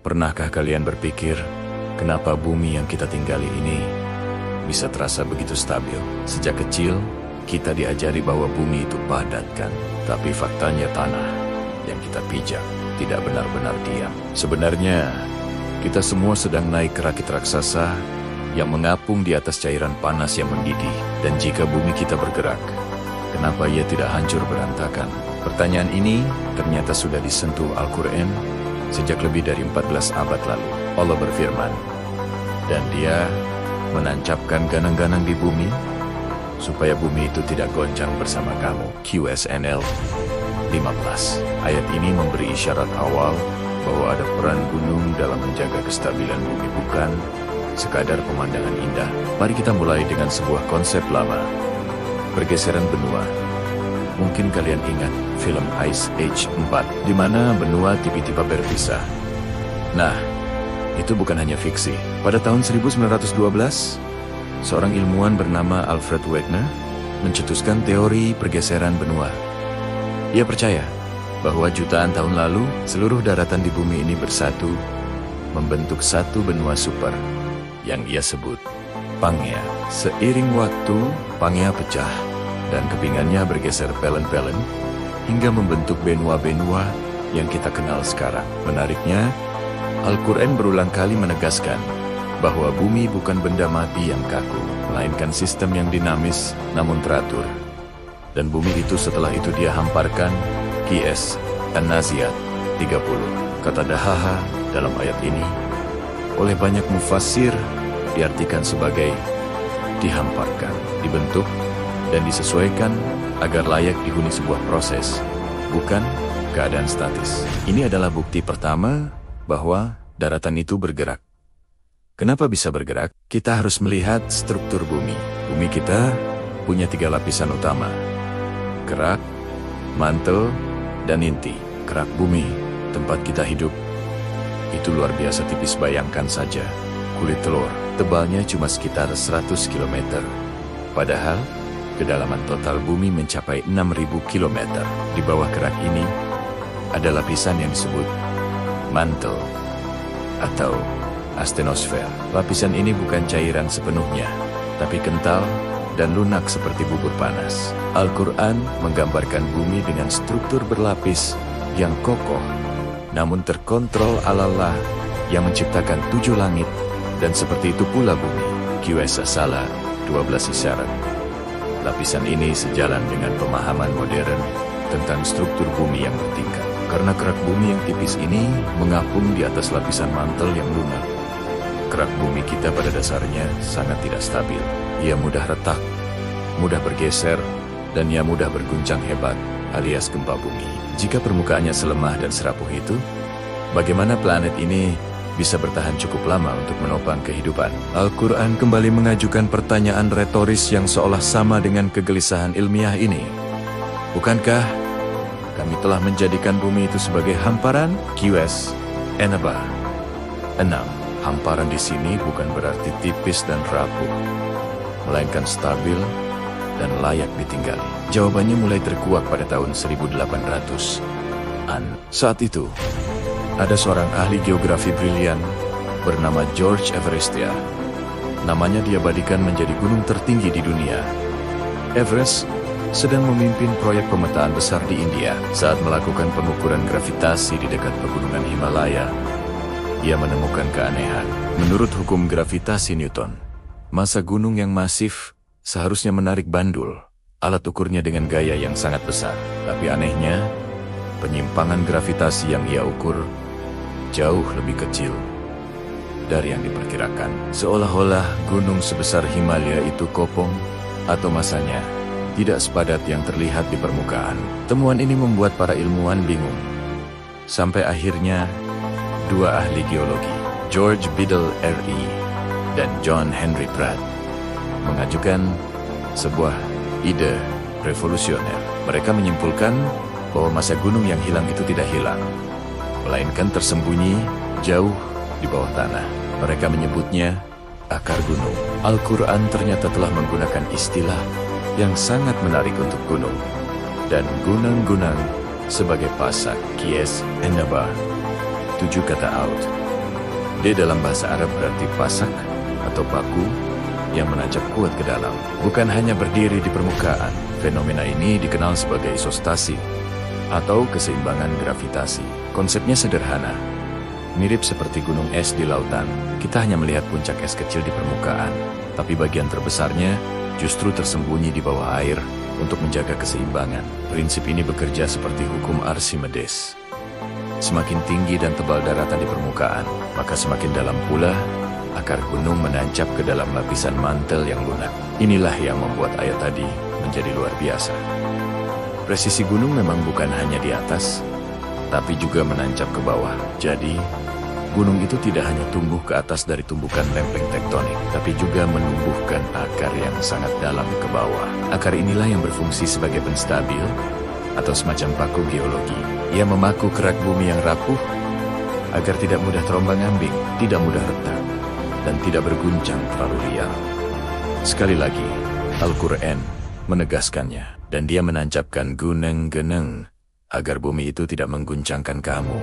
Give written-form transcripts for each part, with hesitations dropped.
Pernahkah kalian berpikir, kenapa bumi yang kita tinggali ini bisa terasa begitu stabil? Sejak kecil, kita diajari bahwa bumi itu padat kan? Tapi faktanya tanah yang kita pijak tidak benar-benar diam. Sebenarnya, kita semua sedang naik ke rakit raksasa yang mengapung di atas cairan panas yang mendidih. Dan jika bumi kita bergerak, kenapa ia tidak hancur berantakan? Pertanyaan ini ternyata sudah disentuh Al-Quran sejak lebih dari 14 abad lalu. Allah berfirman, dan dia menancapkan ganang-ganang di bumi, supaya bumi itu tidak goncang bersama kamu. QSNL 15. Ayat ini memberi isyarat awal bahwa ada peran gunung dalam menjaga kestabilan bumi, bukan sekadar pemandangan indah. Mari kita mulai dengan sebuah konsep lama, pergeseran benua. Mungkin kalian ingat film Ice Age 4, di mana benua tiba-tiba berpisah. Nah, itu bukan hanya fiksi. Pada tahun 1912, seorang ilmuwan bernama Alfred Wegener mencetuskan teori pergeseran benua. Ia percaya bahwa jutaan tahun lalu, seluruh daratan di bumi ini bersatu, membentuk satu benua super, yang ia sebut Pangea. Seiring waktu, Pangea pecah, dan kepingannya bergeser pelen-pelen, hingga membentuk benua-benua yang kita kenal sekarang. Menariknya, Al-Quran berulang kali menegaskan bahwa bumi bukan benda mati yang kaku, melainkan sistem yang dinamis namun teratur. Dan bumi itu setelah itu dia hamparkan. Qs An-Naziat 30. Kata dahaha dalam ayat ini oleh banyak mufassir diartikan sebagai dihamparkan, dibentuk, dan disesuaikan agar layak dihuni sebuah proses, bukan keadaan statis. Ini adalah bukti pertama bahwa daratan itu bergerak. Kenapa bisa bergerak? Kita harus melihat struktur bumi. Bumi kita punya 3 lapisan utama: kerak, mantel, dan inti. Kerak bumi, tempat kita hidup, itu luar biasa tipis. Bayangkan saja, kulit telur, tebalnya cuma sekitar 100 km. Padahal, kedalaman total bumi mencapai 6.000 km. Di bawah kerak ini, ada lapisan yang disebut mantel atau astenosfer. Lapisan ini bukan cairan sepenuhnya, tapi kental dan lunak seperti bubur panas. Al-Quran menggambarkan bumi dengan struktur berlapis yang kokoh, namun terkontrol Allah yang menciptakan 7 langit, dan seperti itu pula bumi. QS Salah 12 isyarat. Lapisan ini sejalan dengan pemahaman modern tentang struktur bumi yang bertingkat. Karena kerak bumi yang tipis ini mengapung di atas lapisan mantel yang lunak. Kerak bumi kita pada dasarnya sangat tidak stabil. Ia mudah retak, mudah bergeser, dan ia mudah berguncang hebat, alias gempa bumi. Jika permukaannya selemah dan serapuh itu, bagaimana planet ini bisa bertahan cukup lama untuk menopang kehidupan? Al-Quran kembali mengajukan pertanyaan retoris yang seolah sama dengan kegelisahan ilmiah ini. Bukankah kami telah menjadikan bumi itu sebagai hamparan? QS An-Naba 6. Hamparan di sini bukan berarti tipis dan rapuh, melainkan stabil dan layak ditinggali. Jawabannya mulai terkuak pada tahun 1800-an. Saat itu, ada seorang ahli geografi brilian bernama George Everestia. Namanya diabadikan menjadi gunung tertinggi di dunia. Everest sedang memimpin proyek pemetaan besar di India. Saat melakukan pengukuran gravitasi di dekat pegunungan Himalaya, ia menemukan keanehan. Menurut hukum gravitasi Newton, massa gunung yang masif seharusnya menarik bandul, alat ukurnya dengan gaya yang sangat besar. Tapi anehnya, penyimpangan gravitasi yang ia ukur jauh lebih kecil dari yang diperkirakan. Seolah-olah gunung sebesar Himalaya itu kopong atau massanya tidak sepadat yang terlihat di permukaan. Temuan ini membuat para ilmuwan bingung. Sampai akhirnya, 2 ahli geologi, George Biddle R.E. dan John Henry Pratt, mengajukan sebuah ide revolusioner. Mereka menyimpulkan bahwa massa gunung yang hilang itu tidak hilang, melainkan tersembunyi jauh di bawah tanah. Mereka menyebutnya akar gunung. Al-Quran ternyata telah menggunakan istilah yang sangat menarik untuk gunung dan gunung-gunung sebagai pasak. Qs An-Naba 7 kata out D dalam bahasa Arab berarti pasak atau paku yang menancap kuat ke dalam. Bukan hanya berdiri di permukaan, fenomena ini dikenal sebagai isostasi atau keseimbangan gravitasi. Konsepnya sederhana. Mirip seperti gunung es di lautan, kita hanya melihat puncak es kecil di permukaan, tapi bagian terbesarnya justru tersembunyi di bawah air untuk menjaga keseimbangan. Prinsip ini bekerja seperti hukum Archimedes. Semakin tinggi dan tebal daratan di permukaan, maka semakin dalam pula akar gunung menancap ke dalam lapisan mantel yang lunak. Inilah yang membuat ayat tadi menjadi luar biasa. Presisi gunung memang bukan hanya di atas, tapi juga menancap ke bawah. Jadi, gunung itu tidak hanya tumbuh ke atas dari tumbukan lempeng tektonik, tapi juga menumbuhkan akar yang sangat dalam ke bawah. Akar inilah yang berfungsi sebagai penstabil atau semacam paku geologi. Ia memaku kerak bumi yang rapuh agar tidak mudah terombang-ambing, tidak mudah retak, dan tidak berguncang terlalu liar. Sekali lagi, Al-Quran menegaskannya, dan dia menancapkan gunung-gunung agar bumi itu tidak mengguncangkan kamu.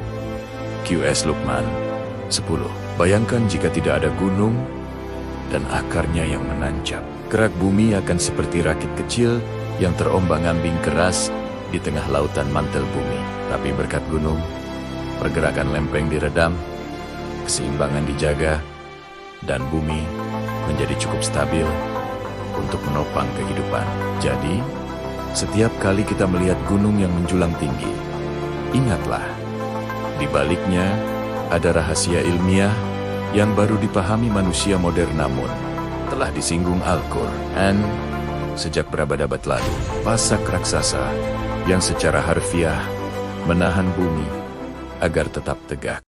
QS Luqman 10. Bayangkan jika tidak ada gunung dan akarnya yang menancap. Kerak bumi akan seperti rakit kecil yang terombang-ambing keras di tengah lautan mantel bumi. Tapi berkat gunung, pergerakan lempeng diredam, keseimbangan dijaga, dan bumi menjadi cukup stabil untuk menopang kehidupan. Jadi, setiap kali kita melihat gunung yang menjulang tinggi, ingatlah, di baliknya ada rahasia ilmiah yang baru dipahami manusia modern namun telah disinggung Al-Quran sejak berabad-abad lalu. Pasak raksasa yang secara harfiah menahan bumi agar tetap tegak.